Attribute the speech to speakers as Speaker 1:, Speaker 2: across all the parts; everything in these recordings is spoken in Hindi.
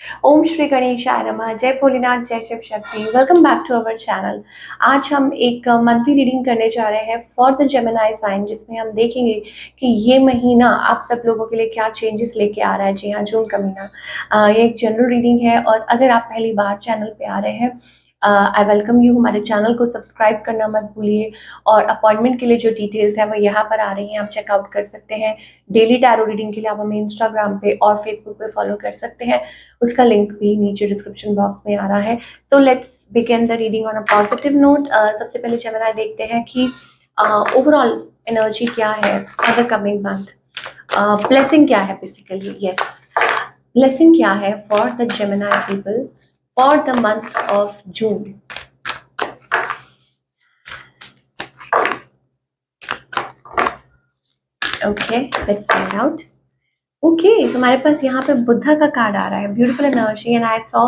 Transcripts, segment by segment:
Speaker 1: ओम श्री गणेशाय नमः। जय भोलेनाथ, जय Shiv Shakti. Welcome back to our channel. आज हम एक मंथली रीडिंग करने जा रहे हैं फॉर द जेमिनी साइन, जिसमें हम देखेंगे कि ये महीना आप सब लोगों के लिए क्या चेंजेस लेके आ रहा है। जी हाँ, जून का महीना। ये एक जनरल रीडिंग है और अगर आप पहली बार चैनल पे आ रहे हैं, आई वेलकम यू। हमारे चैनल को सब्सक्राइब करना मत भूलिए और अपॉइंटमेंट के लिए जो डिटेल्स है वो यहाँ पर आ रही हैं, आप चेकआउट कर सकते हैं। डेली टैरो रीडिंग के लिए आप हमें इंस्टाग्राम पे और फेसबुक पे फॉलो कर सकते हैं, उसका लिंक भी नीचे डिस्क्रिप्शन बॉक्स में आ रहा है। तो let's begin the reading on a positive note. सबसे पहले जेमिनी देखते हैं कि ओवरऑल एनर्जी क्या है for the coming month. Blessing क्या है बेसिकली, यस, ब्लेसिंग क्या है for the Gemini people for the month of June. Okay, let's find out. Okay, तो हमारे पास यहाँ पे बुद्धा का कार्ड आ रहा है, beautiful energy, and I saw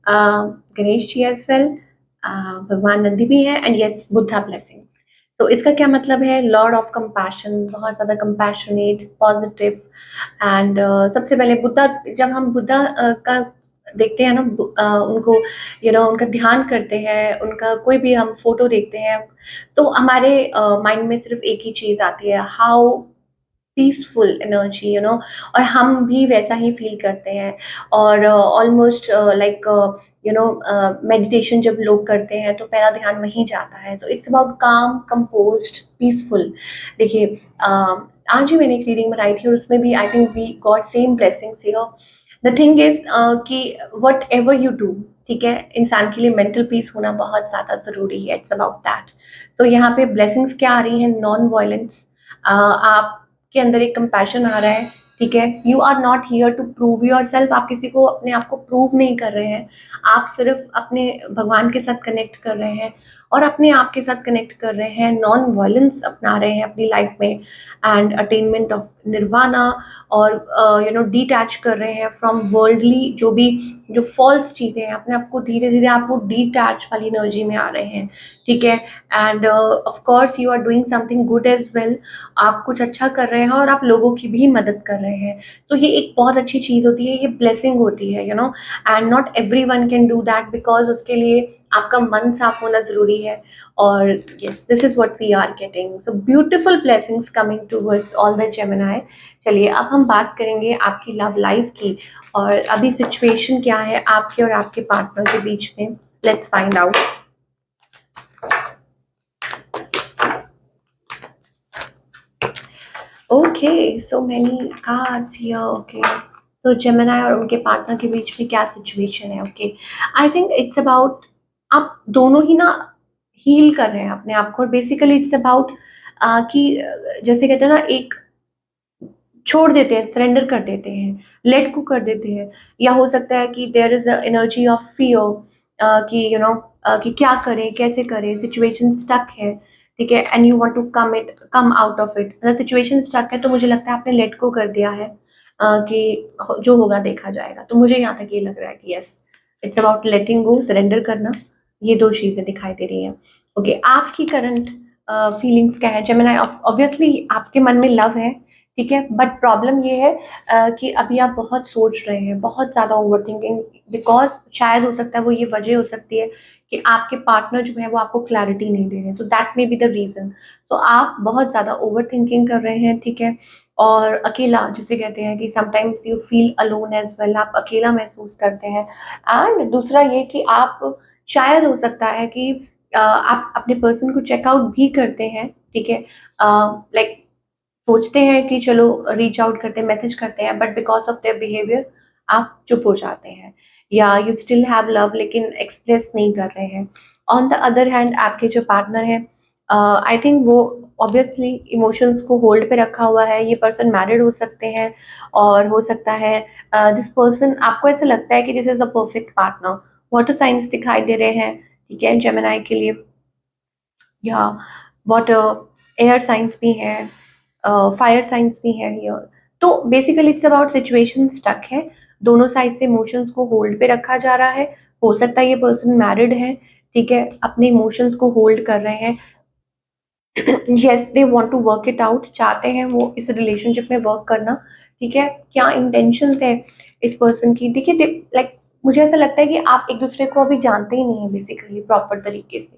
Speaker 1: Ganesh ji as well. भगवान नंदी भी है, एंड यस, बुद्धा ब्लेसिंग। तो इसका क्या मतलब है? लॉर्ड ऑफ कंपैशन, बहुत ज़्यादा कंपैशनेट, पॉजिटिव। एंड सबसे पहले बुद्धा, जब हम बुद्धा का देखते हैं ना, उनको उनका ध्यान करते हैं, उनका कोई भी हम फोटो देखते हैं, तो हमारे माइंड में सिर्फ एक ही चीज़ आती है, हाउ पीसफुल एनर्जी, और हम भी वैसा ही फील करते हैं। और ऑलमोस्ट लाइक मेडिटेशन जब लोग करते हैं तो पहला ध्यान वहीं जाता है। तो इट्स अबाउट काम, कंपोज्ड, पीसफुल। देखिए, आज ही मैंने एक रीडिंग बनाई थी और उसमें भी I think we got same blessings here. The thing is कि वट एवर यू डू, ठीक है, इंसान के लिए मेंटल पीस होना बहुत ज़्यादा ज़रूरी है। It's about that. तो यहाँ पे ब्लेसिंग्स क्या आ रही हैं? Non violence. आप के अंदर एक कंपैशन आ रहा है, ठीक है। You are not here to prove yourself, आप किसी को अपने आप को प्रूव नहीं कर रहे हैं। आप सिर्फ अपने भगवान के साथ कनेक्ट कर रहे हैं और अपने आप के साथ कनेक्ट कर रहे हैं, नॉन वायलेंस अपना रहे हैं अपनी लाइफ में, एंड अटेनमेंट ऑफ निर्वाणा। और डिटैच कर रहे हैं फ्रॉम वर्ल्डली, जो फॉल्स चीज़ें हैं, अपने आप को धीरे धीरे आप वो डिटैच वाली एनर्जी में आ रहे हैं, ठीक है। And of course you are doing something good as well. आप कुछ अच्छा कर रहे हैं और आप लोगों की भी मदद कर रहे हैं। तो ये एक बहुत अच्छी चीज़ होती है, ये ब्लेसिंग होती है, and not everyone can do that, because उसके लिए आपका मन साफ होना ज़रूरी है। और yes, this is what we are getting, so beautiful blessings coming towards all the Gemini. चलिए, अब हम बात करेंगे आपकी लव लाइफ की, और अभी सिचुएशन क्या है आपके और आपके पार्टनर के बीच में। Let's find out. Okay, so many cards here. Okay, तो जेमिनी और उनके पार्टनर के बीच में क्या सिचुएशन है? Okay, I think it's about, आप दोनों ही ना हील कर रहे हैं अपने आप को। और बेसिकली इट्स अबाउट कि जैसे कहते हैं ना, एक छोड़ देते हैं, सरेंडर कर देते हैं, लेट को कर देते हैं। या हो सकता है कि there is a energy of fear, कि कि क्या करें, कैसे करें, सिचुएशन स्टक है, ठीक है, and you want to come out of it. अगर सिचुएशन स्टक है तो मुझे लगता है आपने लेट को कर दिया है, कि जो होगा देखा जाएगा। तो मुझे यहाँ तक ये लग रहा है कि yes, it's about letting go, surrender करना। ये दो चीजें दिखाई दे रही हैं। ओके, आपकी करंट फीलिंग्स क्या है जेमिनी? ऑब्वियसली आपके मन में लव है, ठीक है, बट प्रॉब्लम ये है कि अभी आप बहुत सोच रहे हैं, बहुत ज़्यादा ओवर थिंकिंग, बिकॉज शायद हो सकता है वो ये वजह हो सकती है कि आपके पार्टनर जो है वो आपको क्लैरिटी नहीं दे रहे हैं, तो that may be the reason. तो आप बहुत ज़्यादा ओवर थिंकिंग कर रहे हैं, ठीक है। और अकेला, जिसे कहते हैं कि sometimes you feel alone as well, आप अकेला महसूस करते हैं। एंड दूसरा ये कि आप, शायद हो सकता है कि आप अपने पर्सन को चेकआउट भी करते हैं, ठीक है, लाइक सोचते हैं कि चलो रीच आउट करते हैं, मैसेज करते हैं, but because of their behaviour आप चुप हो जाते हैं, या यू स्टिल हैव लव लेकिन एक्सप्रेस नहीं कर रहे हैं। ऑन द अदर हैंड आपके जो पार्टनर है, आई थिंक वो ऑब्वियसली इमोशंस को होल्ड पे रखा हुआ है। ये पर्सन मैरिड हो सकते हैं, और हो सकता है दिस पर्सन, आपको ऐसा लगता है कि this is a perfect partner. Water science दिखाई दे रहे हैं, ठीक है, जेमिनी के लिए, या वाटर, एयर साइंस भी है, फायर साइंस भी है हियर। तो basically it's about situation stuck है, दोनों साइड से इमोशंस को होल्ड पे रखा जा रहा है। हो सकता है ये पर्सन मैरिड है, ठीक है, अपने इमोशंस को होल्ड कर रहे हैं। Yes, they want to work it out, चाहते हैं वो इस रिलेशनशिप में वर्क करना, ठीक है। क्या इंटेंशंस है? इस पर्सन की, देखिए लाइक मुझे ऐसा लगता है कि आप एक दूसरे को अभी जानते ही नहीं है बेसिकली प्रॉपर तरीके से,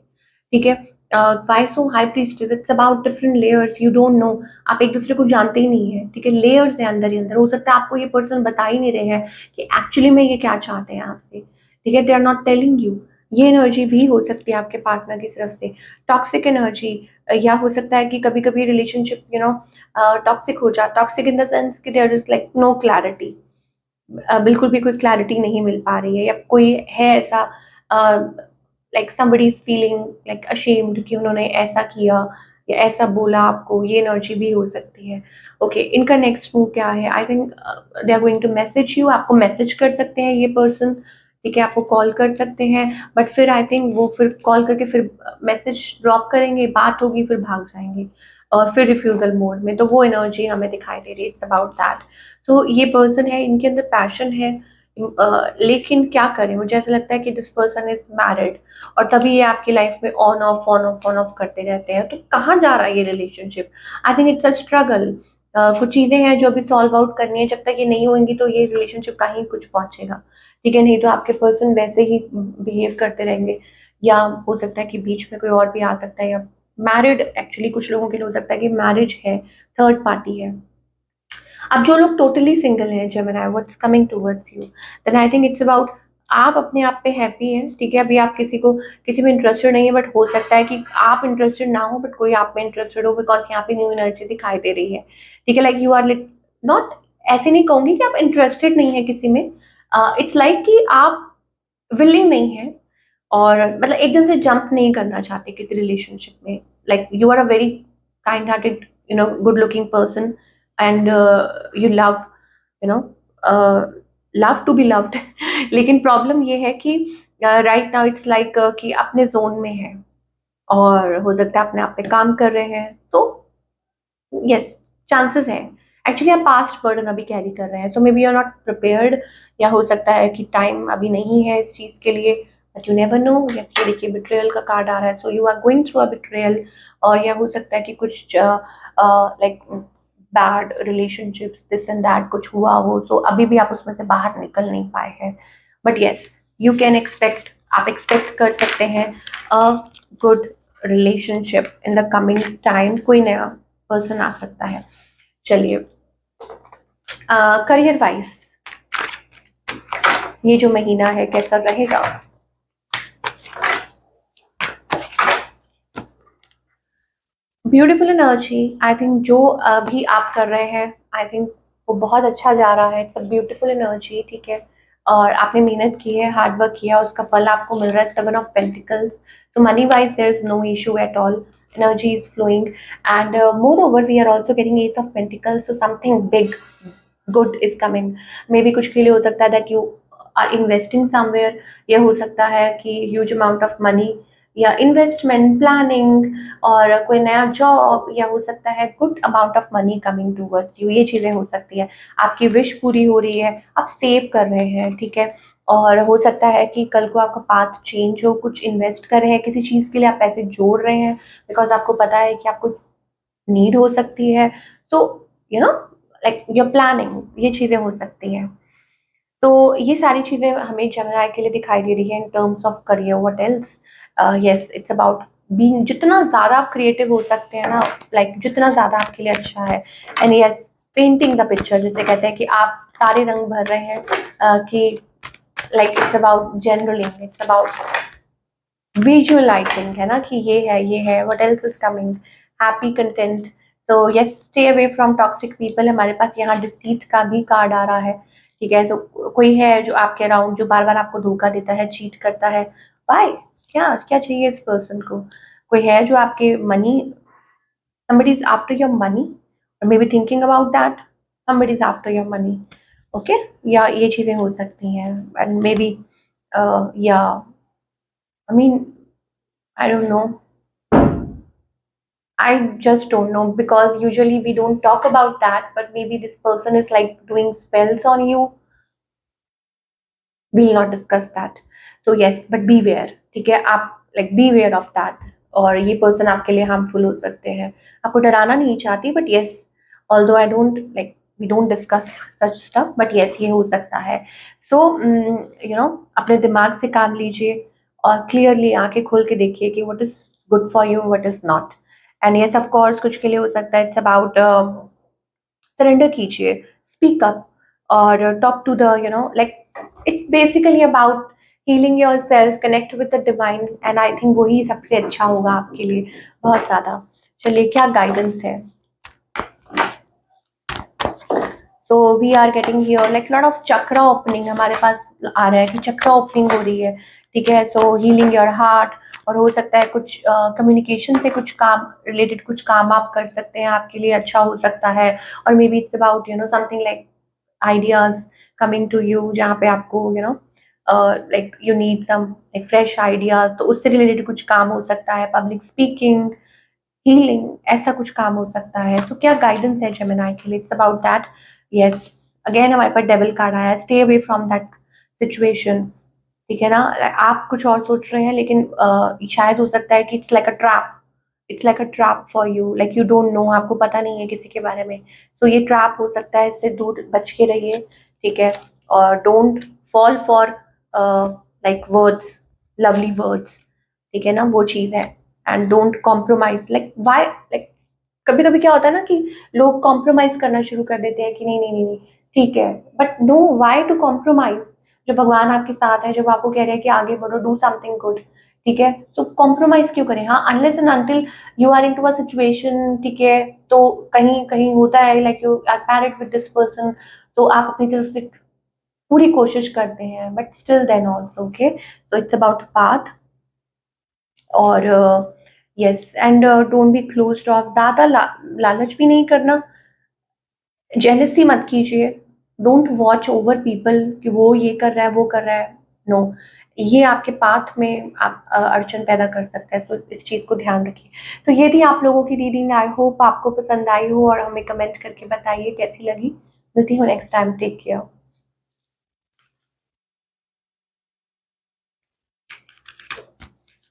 Speaker 1: ठीक है। Why so high priestess, it's about different layers, you don't know, आप एक दूसरे को जानते ही नहीं है, ठीक है। लेयर्स है अंदर ही अंदर, हो सकता है आपको ये पर्सन बता ही नहीं रहे हैं कि एक्चुअली में ये क्या चाहते हैं आपसे, ठीक है। They are not telling you. ये एनर्जी भी हो सकती है आपके पार्टनर की तरफ से, टॉक्सिक एनर्जी। या हो सकता है कि कभी कभी रिलेशनशिप टॉक्सिक हो जाए, टॉक्सिक इन द सेंस कि there is like no clarity, बिल्कुल भी कोई क्लैरिटी नहीं मिल पा रही है, या कोई है ऐसा like somebody is feeling like ashamed कि उन्होंने ऐसा किया या ऐसा बोला आपको, ये एनर्जी भी हो सकती है। ओके, इनका नेक्स्ट मूव क्या है? I think they are going to message you, आपको मैसेज कर सकते हैं ये पर्सन, ठीक है, आपको कॉल कर सकते हैं, बट फिर आई थिंक वो फिर कॉल करके फिर मैसेज ड्रॉप करेंगे, बात होगी, फिर भाग जाएंगे और फिर रिफ्यूजल मोड में, तो वो एनर्जी हमें दिखाई दे रही है, इट्स अबाउट दैट। तो ये पर्सन है, इनके अंदर पैशन है, लेकिन क्या करें, मुझे ऐसा लगता है कि दिस पर्सन इज मैरिड, और तभी ये आपकी लाइफ में on off on off on off करते रहते हैं। तो कहाँ जा रहा है ये relationship? I think it's a struggle. कुछ चीजें हैं जो अभी सॉल्व आउट करनी है, जब तक ये नहीं होंगी तो ये रिलेशनशिप कहीं कुछ पहुंचेगा, ठीक है। नहीं तो आपके पर्सन वैसे ही बिहेव करते रहेंगे, या हो सकता है कि बीच में कोई और भी आ सकता है, या मैरिड, एक्चुअली कुछ लोगों के लिए हो सकता है कि मैरिज है, थर्ड पार्टी है। अब जो लोग टोटली सिंगल हैं, Gemini, what's coming towards you, then I think it's about आप अपने आप पे हैप्पी हैं, ठीक है। अभी आप किसी में इंटरेस्टेड नहीं है, बट हो सकता है कि आप इंटरेस्टेड ना हो बट कोई आप में इंटरेस्टेड हो, बिकॉज यहाँ पे न्यू एनर्जी दिखाई दे रही है, ठीक है। लाइक यू आर नॉट, ऐसे नहीं कहूंगी कि आप इंटरेस्टेड नहीं है किसी में, इट्स लाइक कि आप विलिंग नहीं है, और मतलब एकदम से जंप नहीं करना चाहते किसी रिलेशनशिप में। Like you are a very kind hearted, good looking person, and you love, you know love to be loved. लेकिन प्रॉब्लम ये है कि राइट नाउ इट्स लाइक कि अपने जोन में है, और हो सकता है अपने आप पे काम कर रहे हैं, तो यस, चांसेस हैं। एक्चुअली आप पास्ट बर्डन अभी कैरी कर रहे हैं, so maybe you are not prepared, या हो सकता है कि टाइम अभी नहीं है इस चीज के लिए, but you never know. Yes, ये देखिए बिट्रेयल का कार्ड आ रहा है, so you are going through a betrayal, और या हो सकता है कि कुछ like bad relationships, this and that कुछ हुआ हो, सो अभी भी आप उसमें से बाहर निकल नहीं पाए हैं, but yes, you can expect, आप एक्सपेक्ट कर सकते हैं a good relationship in the coming time, कोई नया पर्सन आ सकता है। चलिए, करियर वाइज ये जो महीना है कैसा रहेगा? ब्यूटीफुल एनर्जी, आई थिंक जो अभी आप कर रहे हैं, आई थिंक वो बहुत अच्छा जा रहा है, इट्स ब्यूटीफुल एनर्जी, ठीक है। और आपने मेहनत की है, हार्ड वर्क किया, उसका फल आपको मिल रहा है, 7 ऑफ पेंटिकल्स। तो money wise there is no issue at all, energy is flowing, and moreover we are also getting Ace of Pentacles, so something big good is coming. Maybe कुछ के लिए हो सकता है that you are investing somewhere, या हो सकता है कि huge amount of money, या इन्वेस्टमेंट प्लानिंग, और कोई नया जॉब, या हो सकता है good amount of money coming towards you, ये चीजें हो सकती है। आपकी विश पूरी हो रही है, आप सेव कर रहे हैं, ठीक है। और हो सकता है कि कल को आपका पाथ चेंज हो, कुछ इन्वेस्ट कर रहे हैं किसी चीज के लिए, आप पैसे जोड़ रहे हैं, बिकॉज आपको पता है कि आपको नीड हो सकती है, तो you know like your planning, ये चीजें हो सकती हैं। तो ये सारी चीजें हमें जेमिनी के लिए दिखाई दे रही है in terms of career. What else? Yes, it's about being, जितना ज्यादा आप क्रिएटिव हो सकते हैं ना, लाइक जितना ज्यादा आपके लिए अच्छा है, and yes, painting the picture, जिसे कहते हैं कि आप सारे रंग भर रहे हैं, कि like it's about journaling, it's about visualising, है ना, कि ये है, what else is coming, happy content. तो yes, stay away from toxic people. हमारे पास यहाँ डिसीट का भी कार्ड आ रहा है, ठीक है। तो कोई है जो आपके अराउंड जो बार बार आपको धोखा देता है, चीट करता है, वाई, क्या क्या चाहिए इस पर्सन को? कोई है जो आपके money, somebody is after your money, or maybe thinking about that, somebody is after your money, okay, या ये चीजें हो सकती हैं, and maybe या I mean, I don't know, I just don't know, because usually we don't talk about that, but maybe this person is like doing spells on you. We'll not discuss that. So yes, but beware, ठीक है, आप like beware of that. और ये पर्सन आपके लिए हार्मफुल हो सकते हैं। आपको डराना नहीं चाहती, but yes, although I don't like we don't discuss such stuff, but yes ये हो सकता है। सो यू नो अपने दिमाग से काम लीजिए और क्लियरली आंखें खोल के देखिए कि what is good for you, what is not. And yes of course कुछ के लिए हो सकता है इट्स अबाउट सरेंडर कीजिए, स्पीक अप और talk to the like it's basically about healing your self, connect with the divine, and I think वही सबसे अच्छा होगा आपके लिए बहुत ज़्यादा। चलिए क्या गाइडेंस है। So we are getting here like lot of chakra opening हमारे पास आ रहा है कि चक्रा ओपनिंग हो रही है, ठीक है। सो हीलिंग योर हार्ट, और हो सकता है कुछ कम्युनिकेशन से कुछ काम रिलेटेड कुछ काम आप कर सकते हैं, आपके लिए अच्छा हो सकता है। और maybe it's about something like ideas coming to you, जहाँ पे आपको like you need some like fresh ideas, तो उससे रिलेटेड कुछ काम हो सकता है। पब्लिक स्पीकिंग, हीलिंग, ऐसा कुछ काम हो सकता है। तो क्या गाइडेंस है जेमिनी के लिए, it's about that. Yes, again हमारे पास डेविल कार्ड आया है, stay away from that situation, ठीक है ना। आप कुछ और सोच रहे हैं, लेकिन शायद हो सकता है कि it's like a trap, it's like a trap for you, like you don't no, आपको पता नहीं है किसी के बारे में। तो ये ट्रैप हो सकता है, इससे दूर बच के रहिए, ठीक है। और don't fall for like words, lovely words, ठीक है ना, वो चीज़ है। And don't compromise, like why, like कभी कभी क्या होता है ना कि लोग कॉम्प्रोमाइज करना शुरू कर देते हैं कि नहीं नहीं नहीं नहीं, ठीक है, but no, why to compromise. जब भगवान आपके साथ है, जब आपको कह रहे हैं कि आगे बढ़ो, डू समथिंग गुड, ठीक है, तो कॉम्प्रोमाइज क्यों करें। हाँ, unless and until you are into a situation, ठीक है, तो कहीं कहीं होता है like you are paired with this person, तो आप अपनी तरफ से पूरी कोशिश करते हैं, but still then also okay. तो इट्स अबाउट पाथ। और yes, and don't be closed off, ज़्यादा लालच भी नहीं करना, जेलसी मत कीजिए, डोंट वॉच ओवर पीपल कि वो ये कर रहा है वो कर रहा है, नो, ये आपके पाथ में आप अड़चन पैदा कर सकता है। तो इस चीज़ को ध्यान रखिए। तो ये थी आप लोगों की रीडिंग, आई होप आपको पसंद आई हो, और हमें कमेंट करके बताइए कैसी लगी। मिलती हूँ नेक्स्ट टाइम, टेक केयर।